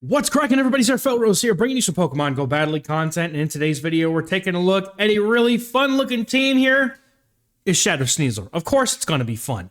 What's cracking, everybody? XehrFelrose here, bringing you some Pokemon GO Battle League content, and in today's video, we're taking a look at a really fun-looking team here. Is Shadow Sneasler. Of course, it's going to be fun.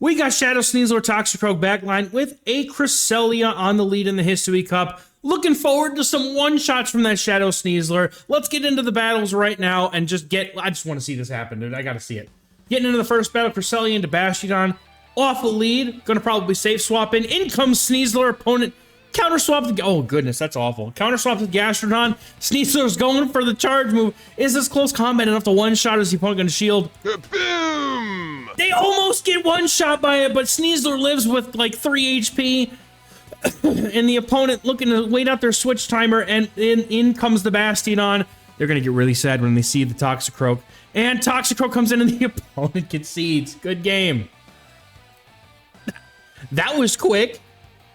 We got Shadow Sneasler Toxicroak backline with a Cresselia on the lead in the Hisui Cup. Looking forward to some one-shots from that Shadow Sneasler. Let's get into the battles right now and just I just want to see this happen, dude. I got to see it. Getting into the first battle, Cresselia into Bastiodon. Off the lead, going to probably safe swap in. In comes Sneasler, opponent. Counter swap the, oh goodness, that's awful. Counter swap the Gastrodon. Sneasler's going for the charge move. Is this close combat enough to one-shot? Is the opponent going to shield? Boom! They almost get one-shot by it, but Sneasler lives with like 3 HP. And the opponent looking to wait out their switch timer, and in comes the Bastiodon. They're going to get really sad when they see the Toxicroak. And Toxicroak comes in and the opponent concedes. Good game. That was quick.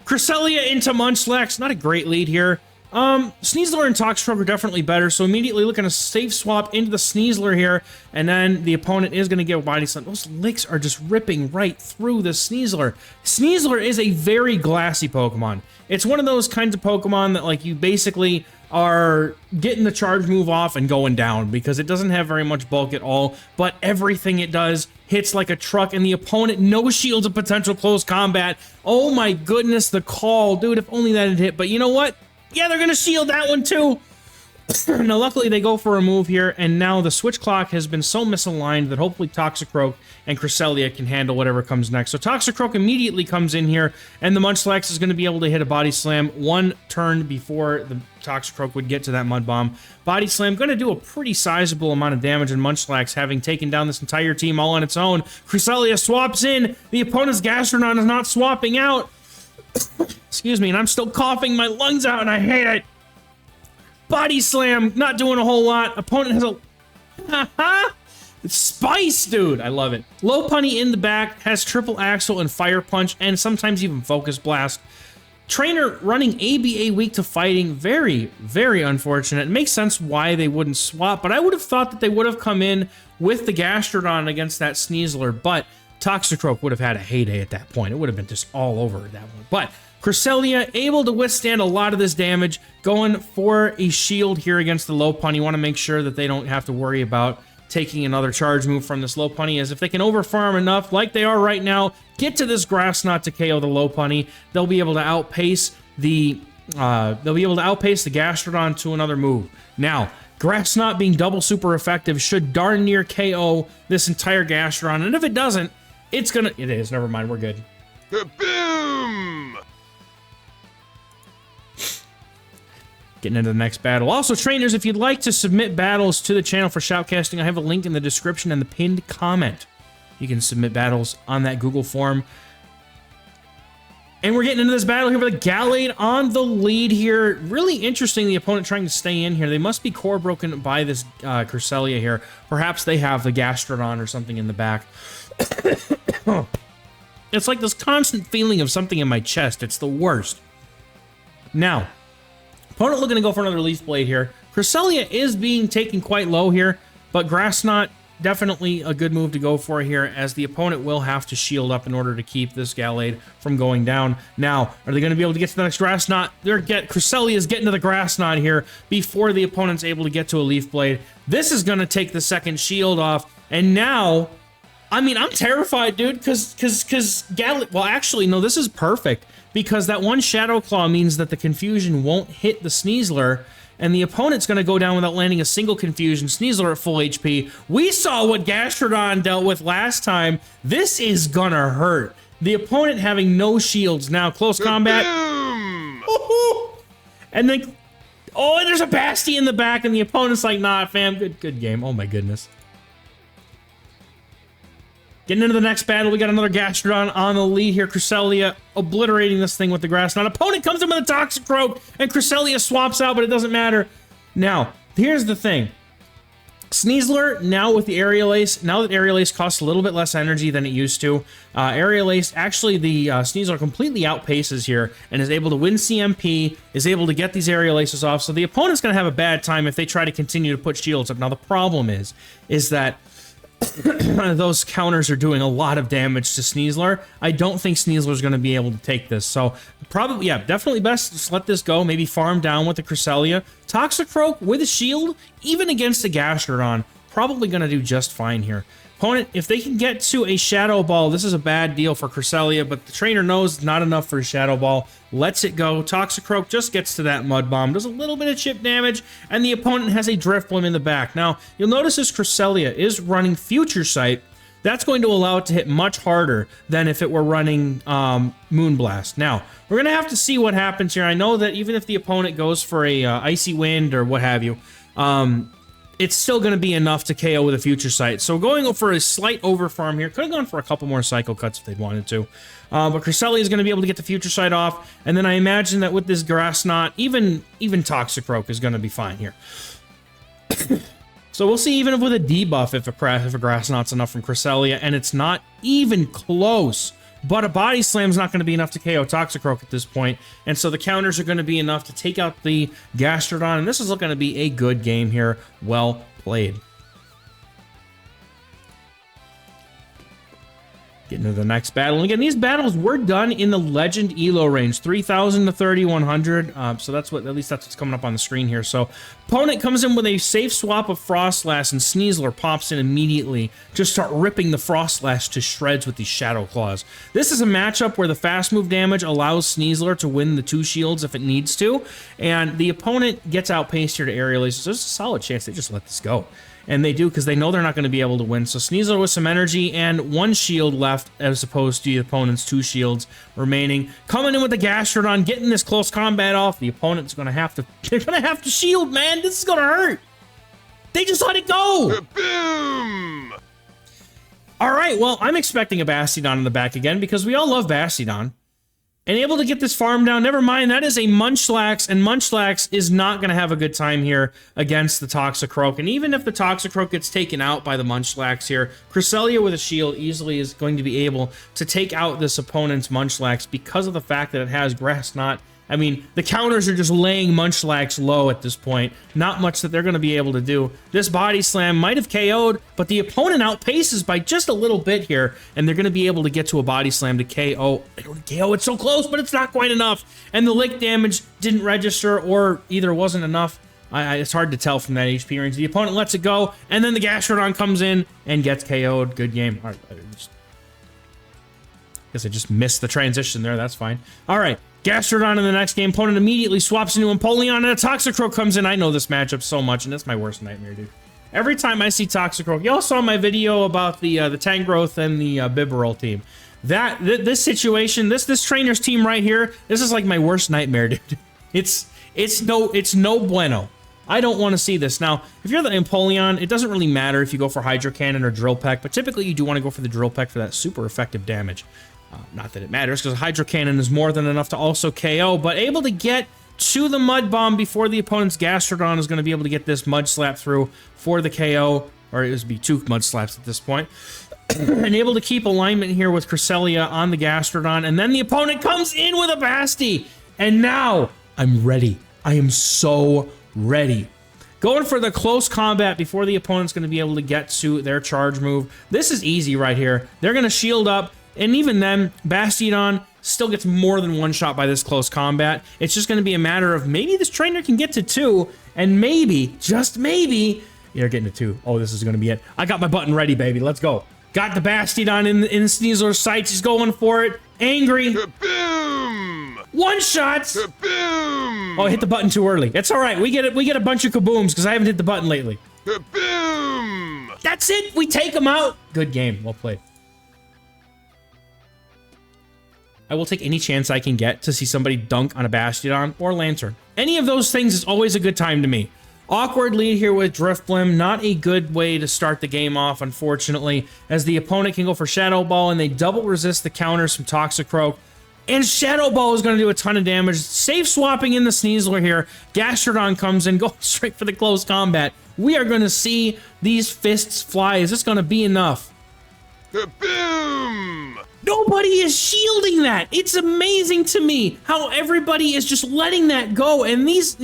Cresselia into Munchlax, not a great lead here. Sneasler and Toxicroak are definitely better, so immediately looking to safe swap into the Sneasler here, and then the opponent is going to get Body Slam. Those licks are just ripping right through the Sneasler. Sneasler is a very glassy Pokemon. It's one of those kinds of Pokemon that, like, you basically are getting the charge move off and going down because it doesn't have very much bulk at all, but everything it does hits like a truck, and the opponent no shields a potential close combat. Oh my goodness, the call. Dude, if only that had hit, but you know what? Yeah, they're gonna shield that one too. Now, luckily, they go for a move here, and now the switch clock has been so misaligned that hopefully Toxicroak and Cresselia can handle whatever comes next. So Toxicroak immediately comes in here, and the Munchlax is going to be able to hit a Body Slam one turn before the Toxicroak would get to that Mud Bomb. Body Slam going to do a pretty sizable amount of damage, and Munchlax, having taken down this entire team all on its own. Cresselia swaps in. The opponent's Gastrodon is not swapping out. Excuse me, and I'm still coughing my lungs out, and I hate it. Body Slam, not doing a whole lot. Opponent has a... Spice, dude! I love it. Lopunny in the back, has Triple Axle and Fire Punch, and sometimes even Focus Blast. Trainer running ABA weak to fighting. Very, very unfortunate. It makes sense why they wouldn't swap, but I would have thought that they would have come in with the Gastrodon against that Sneasler, but Toxicroak would have had a heyday at that point. It would have been just all over that one. But Cresselia able to withstand a lot of this damage, going for a shield here against the Lopunny. You want to make sure that they don't have to worry about taking another charge move from this Lopunny, as if they can overfarm enough, like they are right now, get to this Grass Knot to KO the Lopunny, they'll be able to outpace the Gastrodon to another move. Now, Grass Knot being double super effective should darn near KO this entire Gastrodon, and if it doesn't, it's gonna... It is, never mind, we're good. Boom! Getting into the next battle. Also, trainers, if you'd like to submit battles to the channel for Shoutcasting, I have a link in the description and the pinned comment. You can submit battles on that Google form. And we're getting into this battle here with a Galade on the lead here. Really interesting, the opponent trying to stay in here. They must be core broken by this Cresselia here. Perhaps they have the Gastrodon or something in the back. It's like this constant feeling of something in my chest. It's the worst. Now, opponent looking to go for another Leaf Blade here. Cresselia is being taken quite low here, but Grass Knot, definitely a good move to go for here, as the opponent will have to shield up in order to keep this Galade from going down. Now, are they going to be able to get to the next Grass Knot? Cresselia's getting to the Grass Knot here before the opponent's able to get to a Leaf Blade. This is going to take the second shield off, and now... I mean, I'm terrified, dude, because Galade... Well, actually, no, this is perfect, because that one Shadow Claw means that the Confusion won't hit the Sneasler, and the opponent's going to go down without landing a single Confusion. Sneasler at full HP. We saw what Gastrodon dealt with last time. This is gonna hurt. The opponent having no shields now. Close combat. Boom! And then... Oh, and there's a Basti in the back, and the opponent's like, nah, fam, good game. Oh, my goodness. Getting into the next battle, we got another Gastrodon on the lead here. Cresselia obliterating this thing with the Grass Knot. Opponent comes in with a Toxicroak, and Cresselia swaps out, but it doesn't matter. Now, here's the thing. Sneasler, now with the Aerial Ace, now that Aerial Ace costs a little bit less energy than it used to, Aerial Ace, actually the Sneasler completely outpaces here and is able to win CMP, is able to get these Aerial Aces off, so the opponent's going to have a bad time if they try to continue to put shields up. Now, the problem is that those counters are doing a lot of damage to Sneasler. I don't think Sneasler's going to be able to take this. So probably, yeah, definitely best just let this go. Maybe farm down with the Cresselia. Toxicroak with a shield, even against a Gastrodon, probably going to do just fine here. Opponent, if they can get to a Shadow Ball, this is a bad deal for Cresselia, but the trainer knows it's not enough for a Shadow Ball, lets it go. Toxicroak just gets to that Mud Bomb, does a little bit of chip damage, and the opponent has a Drifblim in the back. Now, you'll notice this Cresselia is running Future Sight. That's going to allow it to hit much harder than if it were running Moonblast. Now, we're going to have to see what happens here. I know that even if the opponent goes for a Icy Wind or what have you, it's still going to be enough to KO with a Future Sight. So going for a slight overfarm here. Could have gone for a couple more Cycle Cuts if they'd wanted to. But Cresselia is going to be able to get the Future Sight off. And then I imagine that with this Grass Knot, even Toxicroak is going to be fine here. So we'll see even with a debuff if a Grass Knot's enough from Cresselia. And it's not even close. But a Body Slam's not going to be enough to KO Toxicroak at this point, and so the counters are going to be enough to take out the Gastrodon, and this is looking to be a good game here. Well played. Getting to the next battle. And again, these battles were done in the Legend Elo range, 3,000 to 3,100. So that's what, at least that's what's coming up on the screen here. So opponent comes in with a safe swap of Frostlass, and Sneasler pops in immediately. Just start ripping the Frostlass to shreds with these Shadow Claws. This is a matchup where the fast move damage allows Sneasler to win the 2 shields if it needs to, and the opponent gets outpaced here to aerial ace. So there's a solid chance they just let this go. And they do, because they know they're not going to be able to win. So Sneasler with some energy and 1 shield left, as opposed to the opponent's 2 shields remaining. Coming in with the Gastrodon, getting this close combat off. The opponent's going to have to... They're going to have to shield, man. This is going to hurt. They just let it go. Boom! All right, well, I'm expecting a Bastiodon in the back again, because we all love Bastiodon. And able to get this farm down, never mind, that is a Munchlax, and Munchlax is not going to have a good time here against the Toxicroak. And even if the Toxicroak gets taken out by the Munchlax here, Cresselia with a shield easily is going to be able to take out this opponent's Munchlax because of the fact that it has Grass Knot. I mean, the counters are just laying Munchlax low at this point. Not much that they're going to be able to do. This Body Slam might have KO'd, but the opponent outpaces by just a little bit here, and they're going to be able to get to a Body Slam to KO. KO, it's so close, but it's not quite enough. And the lick damage didn't register, or either wasn't enough. It's hard to tell from that HP range. The opponent lets it go, and then the Gastrodon comes in and gets KO'd. Good game. All right, guess I just missed the transition there. That's fine. All right. Gastrodon in the next game. Opponent immediately swaps into Empoleon, and a Toxicroak comes in. I know this matchup so much, and that's my worst nightmare, dude. Every time I see Toxicroak, y'all saw my video about the Tangrowth and the Bibarel team. This situation, this trainer's team right here, this is like my worst nightmare, dude. It's no bueno. I don't want to see this. Now, if you're the Empoleon, it doesn't really matter if you go for Hydro Cannon or Drill Peck, but typically you do want to go for the Drill Peck for that super effective damage. Not that it matters, because Hydro Cannon is more than enough to also KO, but able to get to the Mud Bomb before the opponent's Gastrodon is going to be able to get this Mud Slap through for the KO, or it would be 2 Mud Slaps at this point. And able to keep alignment here with Cresselia on the Gastrodon, and then the opponent comes in with a Basti, and now I'm ready. I am so ready. Going for the close combat before the opponent's going to be able to get to their charge move. This is easy right here. They're going to shield up. And even then, Bastiodon still gets more than 1 shot by this close combat. It's just going to be a matter of maybe this trainer can get to 2, and maybe, just maybe, you're getting to 2. Oh, this is going to be it. I got my button ready, baby. Let's go. Got the Bastiodon in Sneasler's sights. He's going for it. Angry. Boom! 1 shot. Boom! Oh, I hit the button too early. It's all right. We get a bunch of kabooms because I haven't hit the button lately. Boom! That's it. We take him out. Good game. Well played. I will take any chance I can get to see somebody dunk on a Bastiodon or Lantern. Any of those things is always a good time to me. Awkward lead here with Drifblim. Not a good way to start the game off, unfortunately, as the opponent can go for Shadow Ball, and they double resist the counters from Toxicroak. And Shadow Ball is going to do a ton of damage. Safe swapping in the Sneasler here. Gastrodon comes in, going straight for the close combat. We are going to see these fists fly. Is this going to be enough? Boom! Nobody is shielding that. It's amazing to me how everybody is just letting that go. And these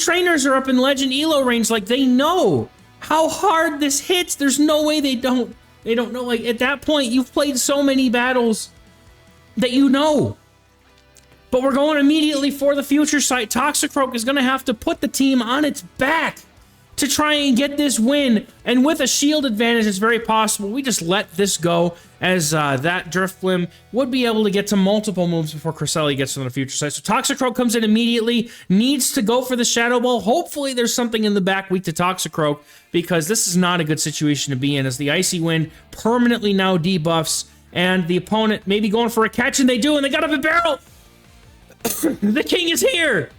trainers are up in Legend Elo range, like they know how hard this hits. There's no way they don't know. Like, at that point, you've played so many battles that you know. But we're going immediately for the future sight. Toxicroak is going to have to put the team on its back to try and get this win. And with a shield advantage, it's very possible we just let this go, as that Drifblim would be able to get to multiple moves before Cresselia gets to the future sight. So Toxicroak comes in immediately, needs to go for the Shadow Ball. Hopefully there's something in the back weak to Toxicroak, because this is not a good situation to be in, as the Icy Wind permanently now debuffs, and the opponent may be going for a catch, and they do, and they got up a barrel! The king is here!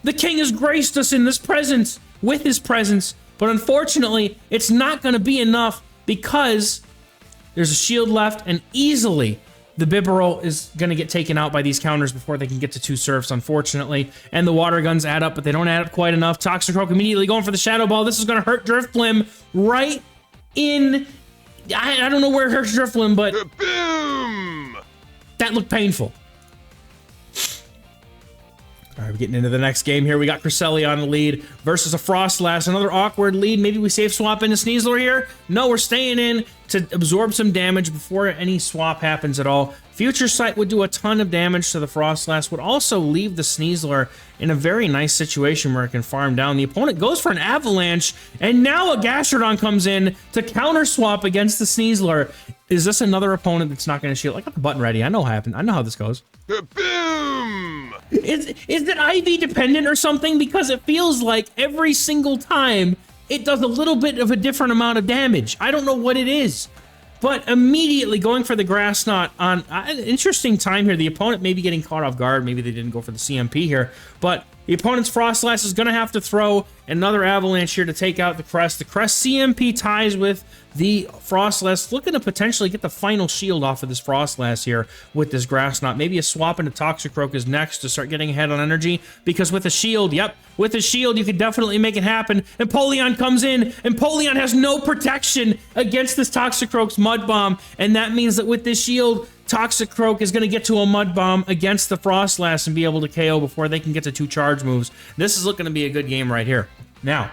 The king has graced us in this presence, with his presence, but unfortunately, it's not going to be enough, because there's a shield left, and easily the Bibarel is going to get taken out by these counters before they can get to 2 surfs, unfortunately, and the water guns add up, but they don't add up quite enough. Toxicroak immediately going for the Shadow Ball. This is going to hurt Drifblim right in... I don't know where it hurts Drifblim, but... Boom! That looked painful. All right, we're getting into the next game here. We got Cresselia on the lead versus a Frostlass. Another awkward lead. Maybe we safe swap into Sneasler here? No, we're staying in to absorb some damage before any swap happens at all. Future Sight would do a ton of damage to the Frostlass, would also leave the Sneasler in a very nice situation where it can farm down. The opponent goes for an Avalanche, and now a Gastrodon comes in to counter swap against the Sneasler. Is this another opponent that's not going to shield? I got the button ready. I know what happened. I know how this goes. Boom! Is it IV dependent or something? Because it feels like every single time it does a little bit of a different amount of damage. I don't know what it is. But immediately going for the Grass Knot on an interesting time here. The opponent may be getting caught off guard. Maybe they didn't go for the CMP here. But the opponent's Frostlass is going to have to throw another Avalanche here to take out the Crest. The Crest CMP ties with the Frostlass, looking to potentially get the final shield off of this Frostlass here with this Grass Knot. Maybe a swap into Toxicroak is next to start getting ahead on energy, because with a shield, yep, with a shield, you could definitely make it happen. And Polion comes in, and Polion has no protection against this Toxicroak's Mud Bomb, and that means that with this shield, Toxicroak is going to get to a Mud Bomb against the Frostlass and be able to KO before they can get to 2 charge moves. This is looking to be a good game right here. Now,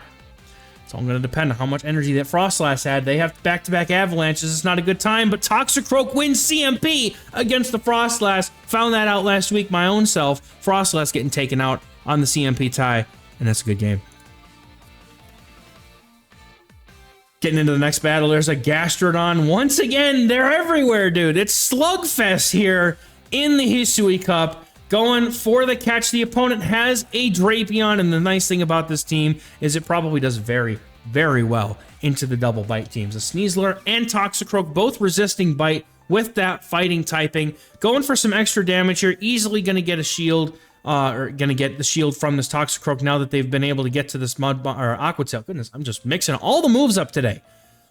it's all going to depend on how much energy that Frostlass had. They have back-to-back Avalanches. It's not a good time, but Toxicroak wins CMP against the Frostlass. Found that out last week my own self. Frostlass getting taken out on the CMP tie, and that's a good game. Getting into the next battle, there's a Gastrodon. Once again, they're everywhere, dude. It's Slugfest here in the Hisui Cup. Going for the catch. The opponent has a Drapion, and the nice thing about this team is it probably does very, very well into the double bite teams. The Sneasler and Toxicroak both resisting bite with that fighting typing. Going for some extra damage here. Easily going to get a shield. Or gonna get the shield from this Toxicroak now that they've been able to get to this Mud Bomb or Aqua Tail. Goodness, I'm just mixing all the moves up today.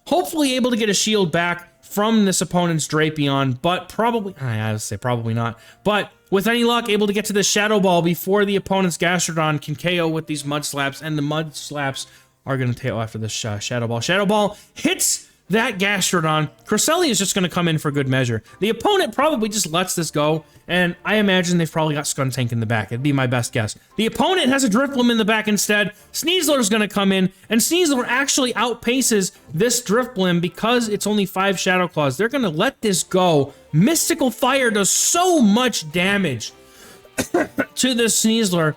Hopefully able to get a shield back from this opponent's Drapion, but probably, I would say probably not. But with any luck, able to get to the Shadow Ball before the opponent's Gastrodon can KO with these Mud Slaps, and the Mud Slaps are gonna tail after this Shadow Ball. Shadow Ball hits that Gastrodon. Cresselia is just going to come in for good measure. The opponent probably just lets this go, and I imagine they've probably got Skuntank in the back. It'd be my best guess. The opponent has a Drifblim in the back instead. Sneasler is going to come in, and Sneasler actually outpaces this Drifblim because it's only 5 Shadow Claws. They're going to let this go. Mystical Fire does so much damage to this Sneasler,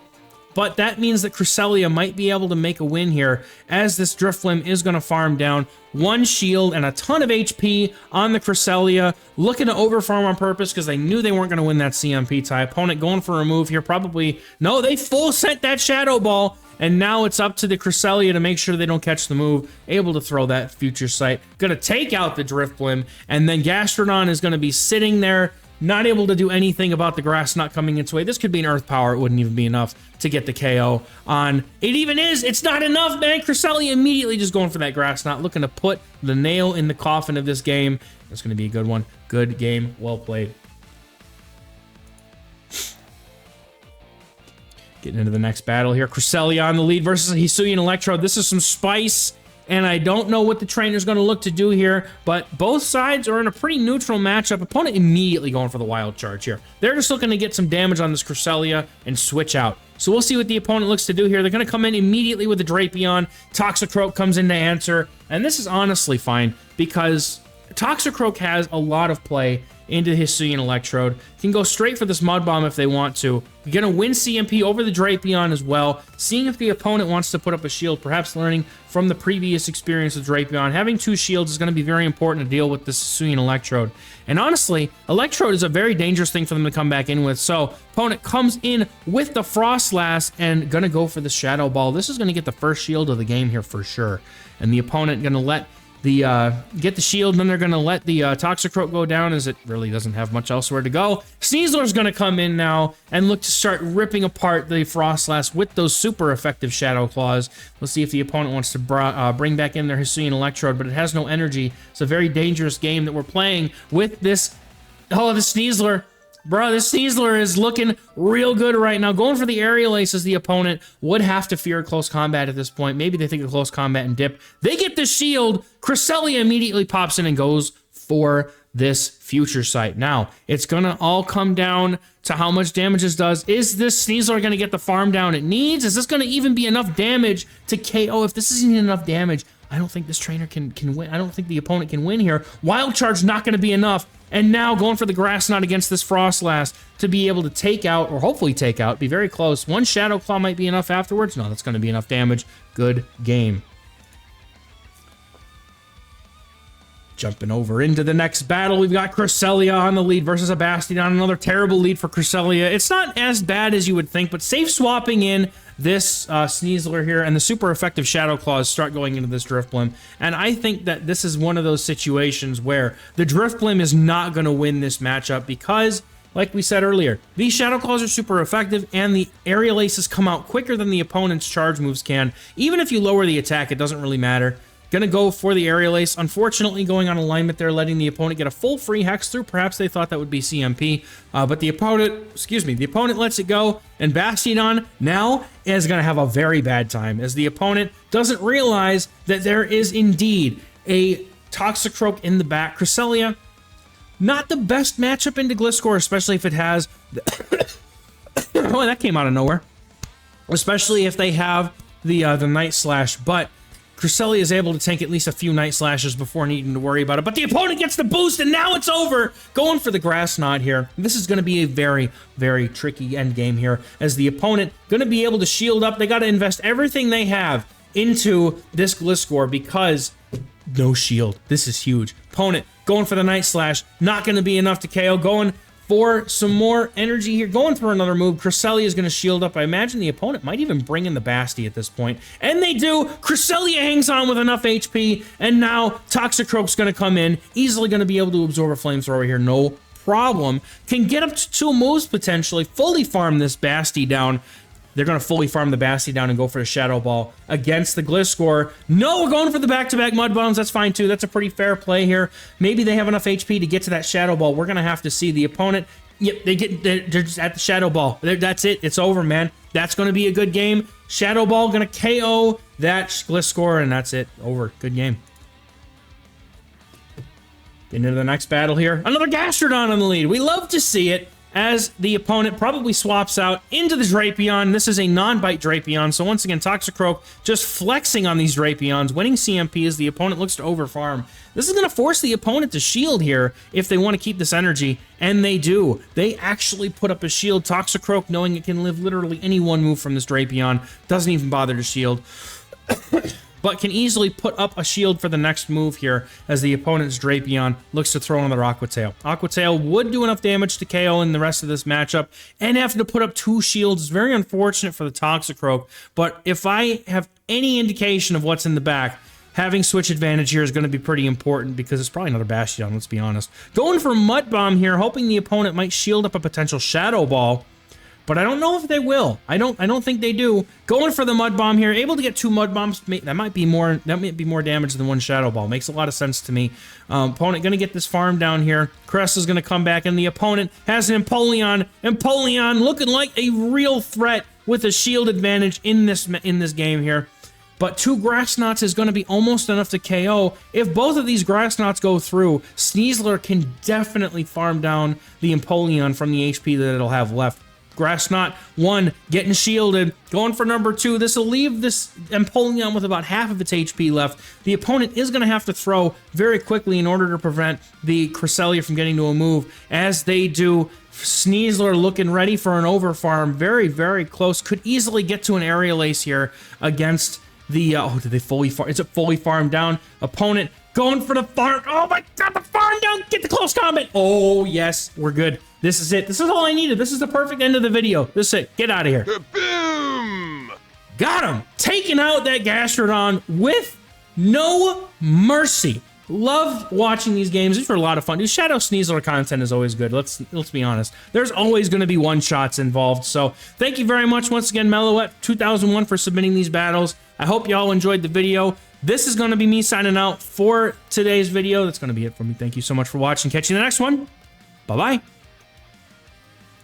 but that means that Cresselia might be able to make a win here, as this Drifblim is going to farm down 1 shield and a ton of HP on the Cresselia, looking to overfarm on purpose because they knew they weren't going to win that CMP tie. Opponent going for a move here, probably, no, they full sent that Shadow Ball, and now it's up to the Cresselia to make sure they don't catch the move, able to throw that Future Sight, going to take out the Drifblim, and then Gastrodon is going to be sitting there, not able to do anything about the Grass Knot coming its way. This could be an Earth Power. It wouldn't even be enough to get the KO on. It even is. It's not enough, man. Cresselia immediately just going for that Grass Knot, looking to put the nail in the coffin of this game. It's going to be a good one. Good game. Well played. Getting into the next battle here. Cresselia on the lead versus Hisuian Electro. This is some spice, and I don't know what the trainer's going to look to do here, but both sides are in a pretty neutral matchup. Opponent immediately going for the wild charge here. They're just looking to get some damage on this Cresselia and switch out. So we'll see what the opponent looks to do here. They're going to come in immediately with the Drapion. Toxicroak comes in to answer. And this is honestly fine because Toxicroak has a lot of play into Hisuian Electrode. Can go straight for this Mud Bomb if they want to. You're going to win CMP over the Drapion as well. Seeing if the opponent wants to put up a shield, perhaps learning from the previous experience with Drapion. Having 2 shields is going to be very important to deal with this Hisuian Electrode. And honestly, Electrode is a very dangerous thing for them to come back in with. So, opponent comes in with the Frostlass and going to go for the Shadow Ball. This is going to get the first shield of the game here for sure. And the opponent going to let get the shield, and then they're going to let the Toxicroak go down as it really doesn't have much elsewhere to go. Sneasler's going to come in now and look to start ripping apart the Frostlass with those super effective Shadow Claws. We'll see if the opponent wants to bring back in their Hisuian Electrode, but it has no energy. It's a very dangerous game that we're playing with this. Oh, the Sneasler. Bro, this Sneasler is looking real good right now. Going for the Aerial Ace as the opponent would have to fear close combat at this point. Maybe they think of close combat and dip. They get the shield. Cresselia immediately pops in and goes for this Future Sight. Now, it's going to all come down to how much damage this does. Is this Sneasler going to get the farm down it needs? Is this going to even be enough damage to KO? If this isn't enough damage, I don't think this trainer can win. I don't think the opponent can win here. Wild Charge not going to be enough. And now going for the Grass Knot against this Frostlass to be able to take out, or hopefully take out, be very close. 1 Shadow Claw might be enough afterwards. No, that's going to be enough damage. Good game. Jumping over into the next battle, we've got Cresselia on the lead versus a Bastiodon. Another terrible lead for Cresselia. It's not as bad as you would think, but safe swapping in this Sneasler here, and the super effective Shadow Claws start going into this Drifblim. And I think that this is one of those situations where the Drifblim is not going to win this matchup because, like we said earlier, these Shadow Claws are super effective, and the Aerial Aces come out quicker than the opponent's charge moves can. Even if you lower the attack, it doesn't really matter. Gonna go for the Aerial Ace. Unfortunately, going on alignment there, letting the opponent get a full free Hex through. Perhaps they thought that would be CMP, but the opponent lets it go, and Bastiodon now is gonna have a very bad time as the opponent doesn't realize that there is indeed a Toxicroak in the back. Cresselia, not the best matchup into Gliscor, especially if it has... oh, that came out of nowhere. Especially if they have the Night Slash, but Cresselia is able to tank at least a few Night Slashes before needing to worry about it. But the opponent gets the boost, and now it's over. Going for the Grass Knot here. This is going to be a very, very tricky end game here, as the opponent going to be able to shield up. They got to invest everything they have into this Gliscor because no shield. This is huge. Opponent going for the Night Slash. Not going to be enough to KO. Going for some more energy here. Going for another move. Cresselia is going to shield up. I imagine the opponent might even bring in the Basti at this point. And they do. Cresselia hangs on with enough HP. And now Toxicroak's going to come in. Easily going to be able to absorb a Flamethrower here. No problem. Can get up to 2 moves potentially. Fully farm this Basti down. They're going to fully farm the Bastiodon and go for the Shadow Ball against the Gliscor. No, we're going for the back-to-back Mud Bombs. That's fine, too. That's a pretty fair play here. Maybe they have enough HP to get to that Shadow Ball. We're going to have to see. The opponent, yep, they're just at the Shadow Ball. That's it. It's over, man. That's going to be a good game. Shadow Ball going to KO that Gliscor, and that's it. Over. Good game. Into the next battle here. Another Gastrodon on the lead. We love to see it, as the opponent probably swaps out into the Drapion. This is a non-bite Drapion, so once again, Toxicroak just flexing on these Drapions, winning CMP as the opponent looks to overfarm. This is going to force the opponent to shield here if they want to keep this energy, and they do. They actually put up a shield. Toxicroak, knowing it can live literally any one move from this Drapion, doesn't even bother to shield. But can easily put up a shield for the next move here as the opponent's Drapion looks to throw another Aqua Tail. Aqua Tail would do enough damage to KO in the rest of this matchup, and having to put up 2 shields is very unfortunate for the Toxicroak, but if I have any indication of what's in the back, having switch advantage here is going to be pretty important because it's probably another Bastiodon, let's be honest. Going for Mud Bomb here, hoping the opponent might shield up a potential Shadow Ball, but I don't know if they will. I don't think they do. Going for the Mud Bomb here, able to get 2 Mud Bombs. That might be more damage than 1 Shadow Ball. Makes a lot of sense to me. Opponent gonna get this farm down here. Crest is gonna come back, and the opponent has an Empoleon. Empoleon looking like a real threat with a shield advantage in this game here. But 2 Grass Knots is going to be almost enough to KO. If both of these Grass Knots go through, Sneasler can definitely farm down the Empoleon from the HP that it'll have left. Grass Knot, 1, getting shielded. Going for number 2. This will leave this Empoleon with about half of its HP left. The opponent is going to have to throw very quickly in order to prevent the Cresselia from getting to a move. As they do, Sneasler looking ready for an overfarm. Very, very close. Could easily get to an Aerial Ace here against the... oh, did they fully farm? Is it fully farmed down? Opponent going for the farm. Oh my god, the farm down. Get the close combat. Oh, yes. We're good. This is it. This is all I needed. This is the perfect end of the video. This is it. Get out of here. Boom! Got him. Taking out that Gastrodon with no mercy. Love watching these games. These are a lot of fun. Dude, Shadow Sneasler content is always good. Let's be honest. There's always going to be one-shots involved. So thank you very much once again, Mellowette2001, for submitting these battles. I hope y'all enjoyed the video. This is going to be me signing out for today's video. That's going to be it for me. Thank you so much for watching. Catch you in the next one. Bye-bye.